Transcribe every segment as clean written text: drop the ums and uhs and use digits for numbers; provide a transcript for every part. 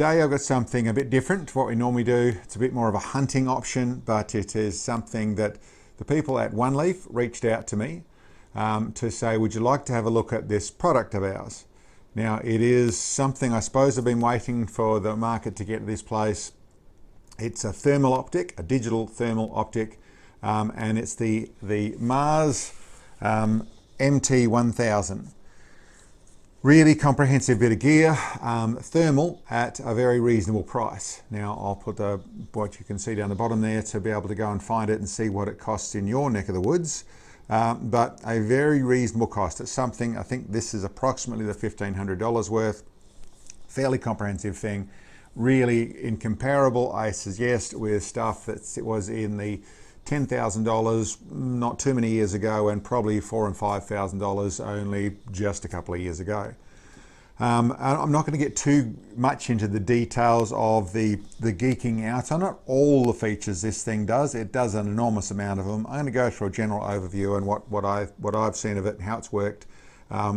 Today I've got something a bit different to what we normally do. It's a bit more of a hunting option, but it is something that the people at Oneleaf reached out to me to say, would you like to have a look at this product of ours? Now, it is something I suppose I've been waiting for the market to get to this place. It's a thermal optic, a digital thermal optic, and it's the Mars MT1000. Really comprehensive bit of gear, thermal at a very reasonable price. Now I'll put what you can see down the bottom there to be able to go and find it and see what it costs in your neck of the woods. But a very reasonable cost. It's something, I think this is approximately the $1,500 worth. Fairly comprehensive thing. Really incomparable, I suggest, with stuff that was in the $10,000 not too many years ago, and probably $4,000 and $5,000 only just a couple of years ago. I'm not going to get too much into the details of the geeking out on it. All the features this thing does, it does an enormous amount of them. I'm going to go through a general overview and what I've seen of it and how it's worked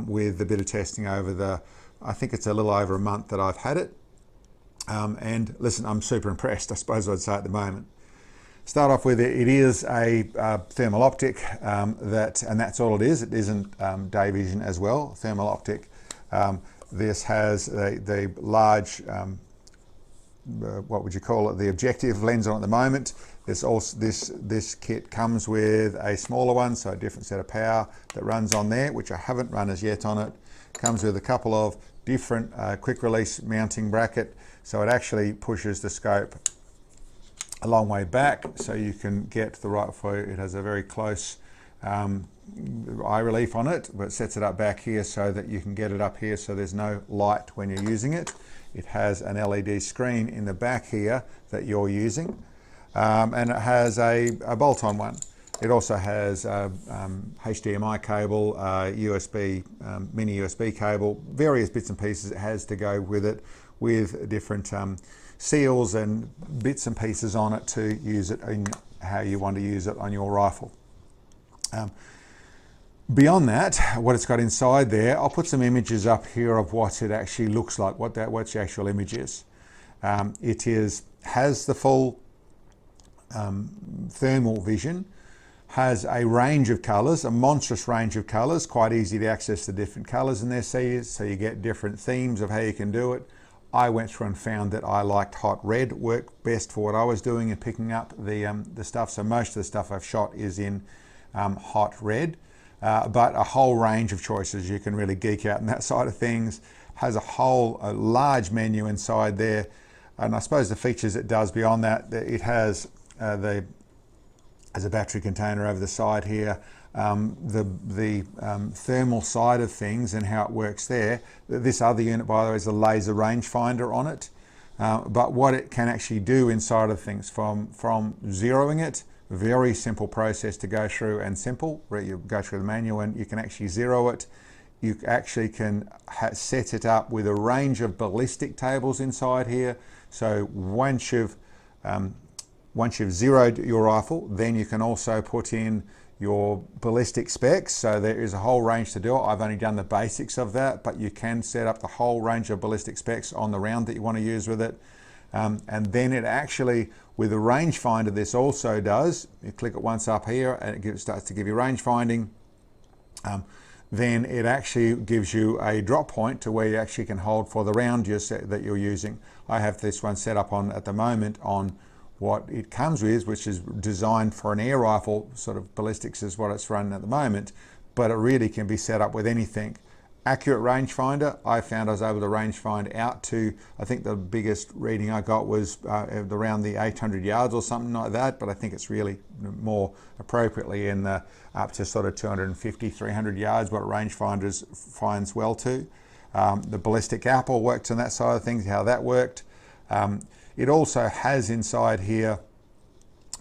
with a bit of testing over I think it's a little over a month that I've had it. And listen, I'm super impressed, I suppose I'd say at the moment. Start off with it is a thermal optic and that's all it is. It isn't day vision as well, thermal optic. This has the large, what would you call it, the objective lens on at the moment. This kit comes with a smaller one, so a different set of power that runs on there, which I haven't run as yet on it. Comes with a couple of different quick release mounting bracket, so it actually pushes the scope a long way back so you can get the right for it. It has a very close eye relief on it, but sets it up back here so that you can get it up here so there's no light when you're using it. It has an LED screen in the back here that you're using, and it has a bolt-on one. It also has HDMI cable, USB, mini USB cable, various bits and pieces it has to go with it, with different seals and bits and pieces on it to use it in how you want to use it on your rifle. Beyond that, what it's got inside there, I'll put some images up here of what it actually looks like, what the actual image is. Has the full thermal vision, has a range of colours, a monstrous range of colours, quite easy to access the different colours in there, so you get different themes of how you can do it. I went through and found that I liked hot red worked best for what I was doing and picking up the stuff. So most of the stuff I've shot is in hot red, but a whole range of choices. You can really geek out on that side of things. Has a large menu inside there, and I suppose the features it does beyond that, it has as a battery container over the side here. The thermal side of things and how it works there. This other unit, by the way, is a laser rangefinder on it. But what it can actually do inside of things, from zeroing it, very simple process to go through and simple. You go through the manual and you can actually zero it. You actually can set it up with a range of ballistic tables inside here. So once you've zeroed your rifle, then you can also put in your ballistic specs. So there is a whole range to do it. I've only done the basics of that, but you can set up the whole range of ballistic specs on the round that you want to use with it. And then it actually, with the rangefinder, this also does, you click it once up here and it starts to give you range finding. Then it actually gives you a drop point to where you actually can hold for the round that you're using. I have this one set up on at the moment on what it comes with, which is designed for an air rifle, sort of ballistics is what it's running at the moment, but it really can be set up with anything. Accurate rangefinder, I found I was able to rangefind out to, I think the biggest reading I got was around the 800 yards or something like that, but I think it's really more appropriately in the up to sort of 250, 300 yards, what rangefinders finds well to. The ballistic apple worked on that side of things, how that worked. It also has inside here,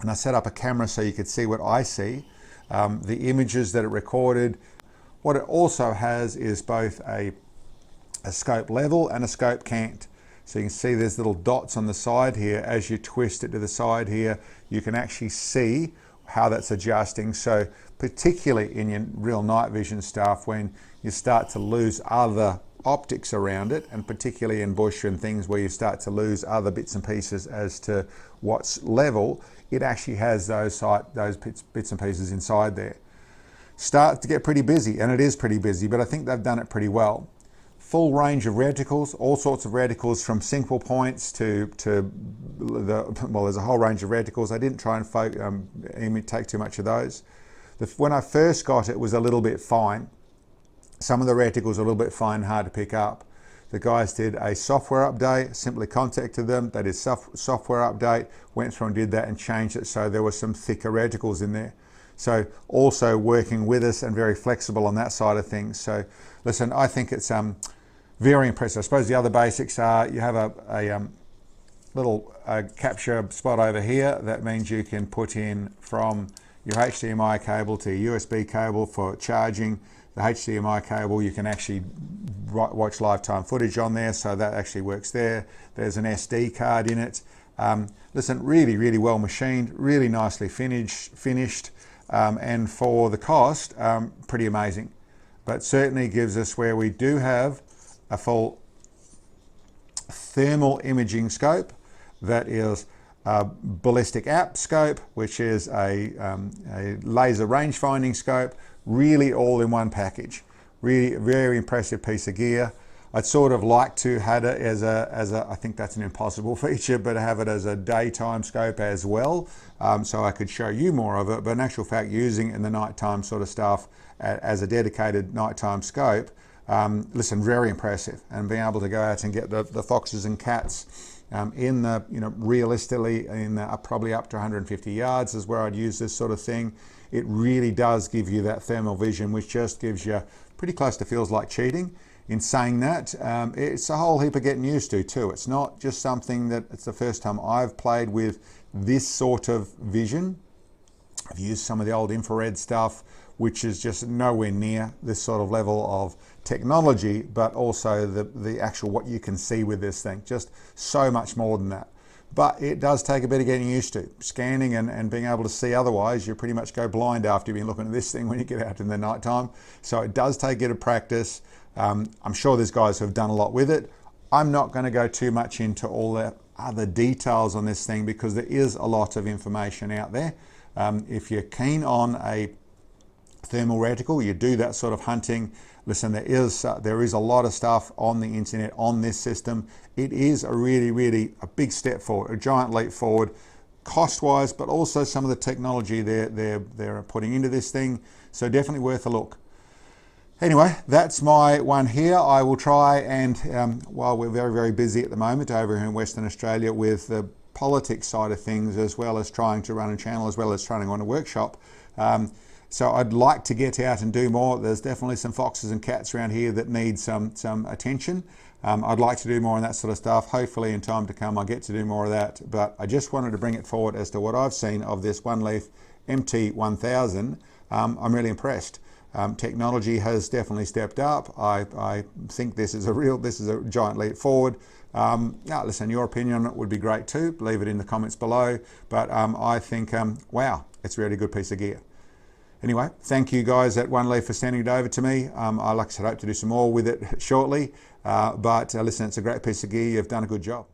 and I set up a camera so you could see what I see, the images that it recorded. What it also has is both a scope level and a scope cant. So you can see there's little dots on the side here. As you twist it to the side here, you can actually see how that's adjusting. So particularly in your real night vision stuff, when you start to lose other optics around it, and particularly in bush and things where you start to lose other bits and pieces as to what's level, it actually has those bits and pieces inside there. Start to get pretty busy, and it is pretty busy, but I think they've done it pretty well. Full range of reticles, all sorts of reticles from single points to well, there's a whole range of reticles. I didn't try and take too much of those. When I first got it, was a little bit fine. Some of the reticles are a little bit fine, hard to pick up. The guys did a software update, simply contacted them. They did software update, went through and did that and changed it so there were some thicker reticles in there. So also working with us and very flexible on that side of things. So listen, I think it's very impressive. I suppose the other basics are you have a little capture spot over here. That means you can put in from your HDMI cable to your USB cable for charging. The HDMI cable, you can actually watch lifetime footage on there, so that actually works there. There's an SD card in it. Listen, really, really well machined, really nicely finished, and for the cost, pretty amazing. But certainly gives us where we do have a full thermal imaging scope that is a ballistic app scope, which is a laser range finding scope, really all in one package. Really very impressive piece of gear. I'd sort of like to have it as a I think that's an impossible feature, but have it as a daytime scope as well, so I could show you more of it. But in actual fact, using it in the nighttime sort of stuff as a dedicated nighttime scope, listen, very impressive. And being able to go out and get the foxes and cats in the, realistically in probably up to 150 yards is where I'd use this sort of thing. It really does give you that thermal vision, which just gives you pretty close to feels like cheating. In saying that, it's a whole heap of getting used to too. It's not just something that it's the first time I've played with this sort of vision. I've used some of the old infrared stuff, which is just nowhere near this sort of level of technology, but also the actual what you can see with this thing, just so much more than that. But it does take a bit of getting used to. Scanning and being able to see, otherwise you pretty much go blind after you've been looking at this thing when you get out in the nighttime. So it does take a bit of practice. I'm sure there's guys who have done a lot with it. I'm not going to go too much into all the other details on this thing because there is a lot of information out there. If you're keen on a thermal reticle, you do that sort of hunting, listen, there is a lot of stuff on the internet on this system. It is a really a big step forward, a giant leap forward, cost-wise, but also some of the technology they're putting into this thing. So definitely worth a look. Anyway, that's my one here. I will try and, while we're very busy at the moment over here in Western Australia with the politics side of things, as well as trying to run a channel, as well as trying to run a workshop. So I'd like to get out and do more. There's definitely some foxes and cats around here that need some attention. I'd like to do more on that sort of stuff. Hopefully in time to come I'll get to do more of that. But I just wanted to bring it forward as to what I've seen of this Oneleaf MT1000. I'm really impressed. Technology has definitely stepped up. I think this is a giant leap forward. Listen, your opinion on it would be great too. Leave it in the comments below. But I think, wow, it's a really good piece of gear. Anyway, thank you guys at Oneleaf for sending it over to me. I, like I said, hope to do some more with it shortly. But listen, it's a great piece of gear. You've done a good job.